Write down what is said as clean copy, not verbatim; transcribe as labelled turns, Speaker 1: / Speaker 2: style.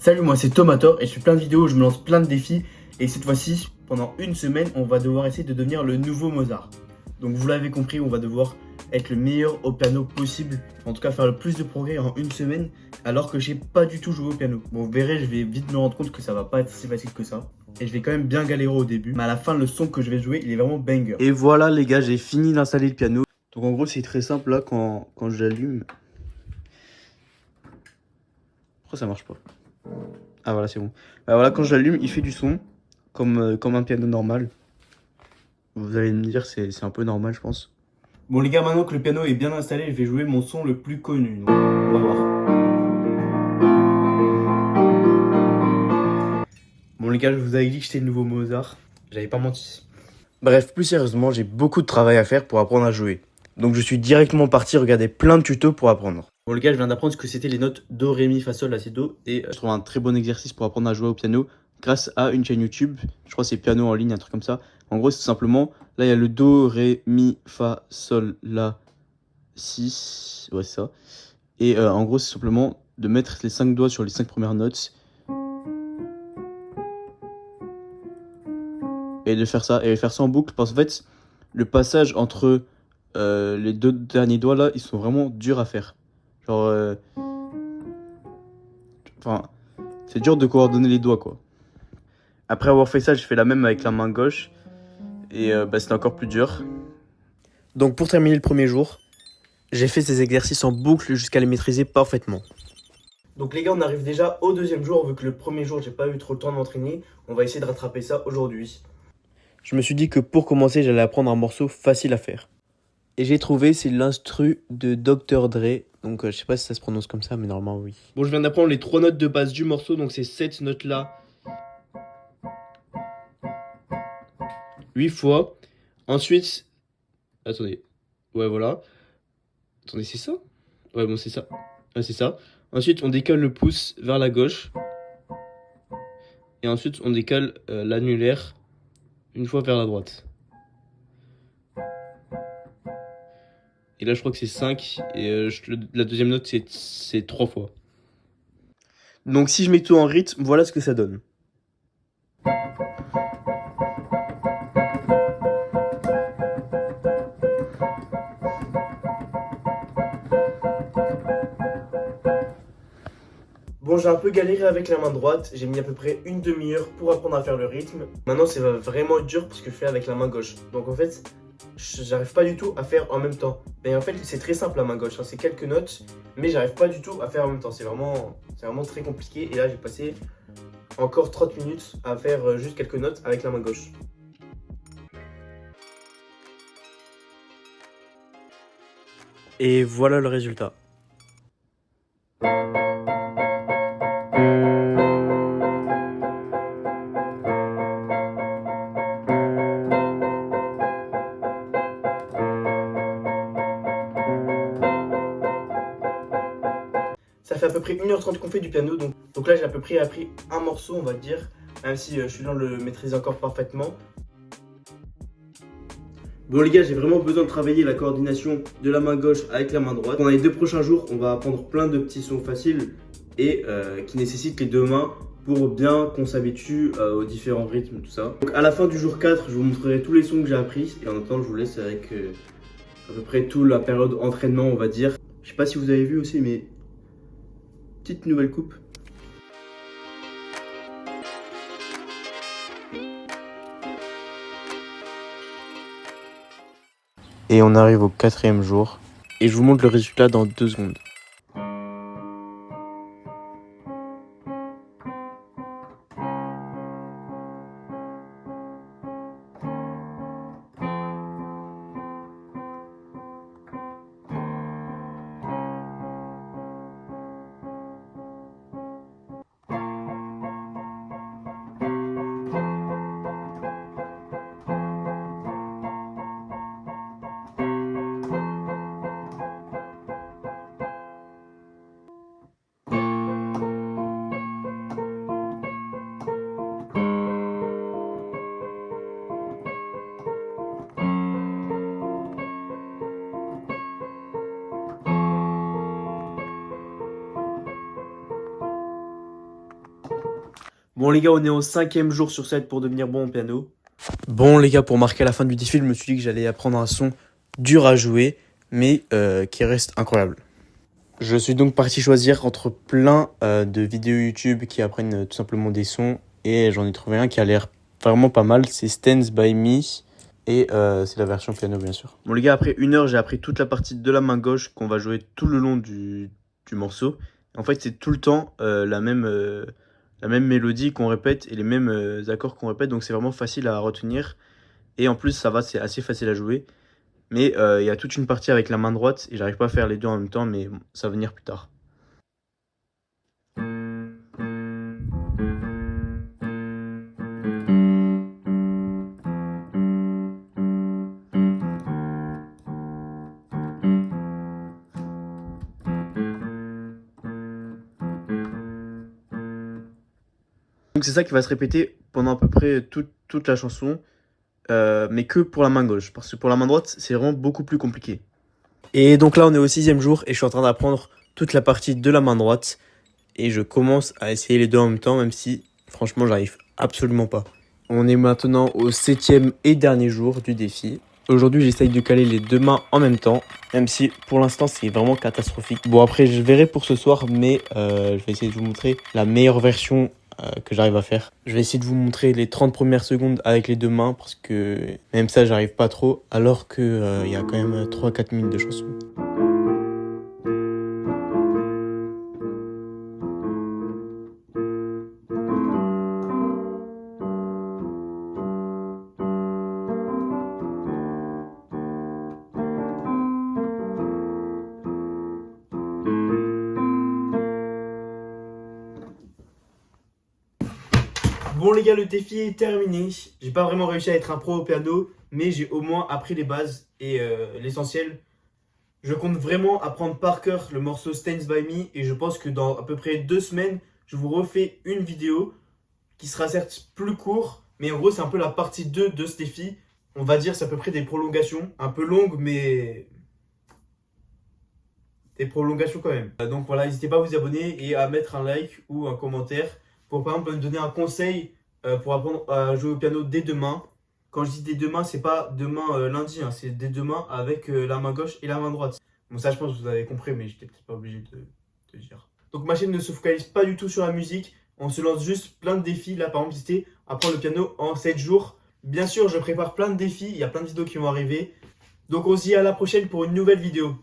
Speaker 1: Salut, moi c'est Tomator et je fais plein de vidéos où je me lance plein de défis. Et cette fois-ci, pendant une semaine, on va devoir essayer de devenir le nouveau Mozart. Donc vous l'avez compris, on va devoir être le meilleur au piano possible. En tout cas faire le plus de progrès en une semaine alors que j'ai pas du tout joué au piano. Bon, vous verrez, je vais vite me rendre compte que ça va pas être si facile que ça. Et je vais quand même bien galérer au début. Mais à la fin, le son que je vais jouer, il est vraiment banger.
Speaker 2: Et voilà les gars, j'ai fini d'installer le piano. Donc en gros c'est très simple là quand je l'allume. Pourquoi ça marche pas? Ah voilà c'est bon. Bah, voilà quand je l'allume il fait du son comme un piano normal. Vous allez me dire c'est un peu normal je pense.
Speaker 1: Bon les gars, maintenant que le piano est bien installé, je vais jouer mon son le plus connu. Donc, on va voir. Bon les gars, je vous avais dit que j'étais le nouveau Mozart. J'avais pas menti.
Speaker 2: Bref, plus sérieusement, j'ai beaucoup de travail à faire pour apprendre à jouer. Donc je suis directement parti regarder plein de tutos pour apprendre.
Speaker 1: Bon les gars, je viens d'apprendre ce que c'était les notes Do, Ré, Mi, Fa, Sol, La, Si, Do. Et
Speaker 2: Je trouve un très bon exercice pour apprendre à jouer au piano grâce à une chaîne YouTube. Je crois que c'est piano en ligne, un truc comme ça. En gros, c'est tout simplement, là il y a le Do, Ré, Mi, Fa, Sol, La, Si. Ouais, c'est ça. Et en gros, c'est simplement de mettre les 5 doigts sur les 5 premières notes. Et de faire ça. Et faire ça en boucle. Parce qu'en fait, le passage entre les deux derniers doigts là, ils sont vraiment durs à faire. Genre, enfin, c'est dur de coordonner les doigts quoi. Après avoir fait ça, j'ai fait la même avec la main gauche. Et c'était encore plus dur. Donc pour terminer le premier jour, j'ai fait ces exercices en boucle jusqu'à les maîtriser parfaitement.
Speaker 1: donc les gars, on arrive déjà au deuxième jour. Vu que le premier jour, j'ai pas eu trop le temps de m'entraîner, on va essayer de rattraper ça aujourd'hui.
Speaker 2: Je me suis dit que pour commencer, j'allais apprendre un morceau facile à faire. Et j'ai trouvé, c'est l'instru de Dr. Dre. Donc je sais pas si ça se prononce comme ça, mais normalement oui.
Speaker 1: Bon, je viens d'apprendre les 3 notes de base du morceau. Donc c'est cette note-là 8 fois. Ensuite, attendez. Ouais, voilà. Attendez, c'est ça? Ouais, bon, c'est ça. Ouais, c'est ça. Ensuite, on décale le pouce vers la gauche. Et ensuite, on décale l'annulaire une fois vers la droite. Et là, je crois que c'est 5. Et la deuxième note, c'est 3 fois.
Speaker 2: Donc si je mets tout en rythme, voilà ce que ça donne.
Speaker 1: Bon, j'ai un peu galéré avec la main droite. J'ai mis à peu près une demi-heure pour apprendre à faire le rythme. Maintenant, c'est vraiment dur parce que je fais avec la main gauche. Donc en fait, j'arrive pas du tout à faire en même temps. Mais en fait, c'est très simple la main gauche. Hein. C'est quelques notes, mais j'arrive pas du tout à faire en même temps. C'est vraiment très compliqué. Et là, j'ai passé encore 30 minutes à faire juste quelques notes avec la main gauche.
Speaker 2: Et voilà le résultat.
Speaker 1: Ça fait à peu près 1h30 qu'on fait du piano, donc là j'ai à peu près appris un morceau, on va dire, même si je suis loin de le maîtriser encore parfaitement. Bon les gars, j'ai vraiment besoin de travailler la coordination de la main gauche avec la main droite. Pendant les 2 prochains jours, on va apprendre plein de petits sons faciles et qui nécessitent les 2 mains pour bien qu'on s'habitue aux différents rythmes, tout ça. Donc à la fin du jour 4, je vous montrerai tous les sons que j'ai appris et en attendant, je vous laisse avec à peu près toute la période entraînement, on va dire. Je sais pas si vous avez vu aussi, mais petite nouvelle coupe.
Speaker 2: Et on arrive au 4e jour. Et je vous montre le résultat dans 2 secondes. Bon les gars, on est au 5e jour sur 7 pour devenir bon au piano. Bon les gars, pour marquer la fin du défi, je me suis dit que j'allais apprendre un son dur à jouer, mais qui reste incroyable. Je suis donc parti choisir entre plein de vidéos YouTube qui apprennent tout simplement des sons, et j'en ai trouvé un qui a l'air vraiment pas mal, c'est Stands By Me, et c'est la version piano bien sûr. Bon les gars, après 1 heure, j'ai appris toute la partie de la main gauche qu'on va jouer tout le long du morceau. En fait, c'est tout le temps la même mélodie qu'on répète et les mêmes accords qu'on répète, donc c'est vraiment facile à retenir. Et en plus, ça va, c'est assez facile à jouer. Mais il y a toute une partie avec la main droite et j'arrive pas à faire les deux en même temps, mais bon, ça va venir plus tard. Donc c'est ça qui va se répéter pendant à peu près toute la chanson, mais que pour la main gauche, parce que pour la main droite, c'est vraiment beaucoup plus compliqué. Et donc là, on est au 6e jour et je suis en train d'apprendre toute la partie de la main droite. Et je commence à essayer les deux en même temps, même si franchement, j'arrive absolument pas. On est maintenant au 7e et dernier jour du défi. Aujourd'hui, j'essaye de caler les deux mains en même temps, même si pour l'instant, c'est vraiment catastrophique. Bon, après, je verrai pour ce soir, mais je vais essayer de vous montrer la meilleure version que j'arrive à faire. Je vais essayer de vous montrer les 30 premières secondes avec les deux mains, parce que même ça, j'arrive pas trop, alors que y a quand même 3-4 minutes de chanson. Bon les gars, le défi est terminé. J'ai pas vraiment réussi à être un pro au piano, mais j'ai au moins appris les bases et l'essentiel. Je compte vraiment apprendre par cœur le morceau Stands By Me et je pense que dans à peu près 2 semaines, je vous refais une vidéo qui sera certes plus court, mais en gros c'est un peu la partie 2 de ce défi. On va dire c'est à peu près des prolongations, un peu longues mais des prolongations quand même. Donc voilà, n'hésitez pas à vous abonner et à mettre un like ou un commentaire pour par exemple me donner un conseil pour apprendre à jouer au piano dès demain. Quand je dis dès demain, c'est pas demain lundi, hein, c'est dès demain avec la main gauche et la main droite. Bon ça je pense que vous avez compris, mais j'étais peut-être pas obligé de dire. Donc ma chaîne ne se focalise pas du tout sur la musique, on se lance juste plein de défis. Là par exemple c'était apprendre le piano en 7 jours. Bien sûr je prépare plein de défis, il y a plein de vidéos qui vont arriver. Donc on se dit à la prochaine pour une nouvelle vidéo.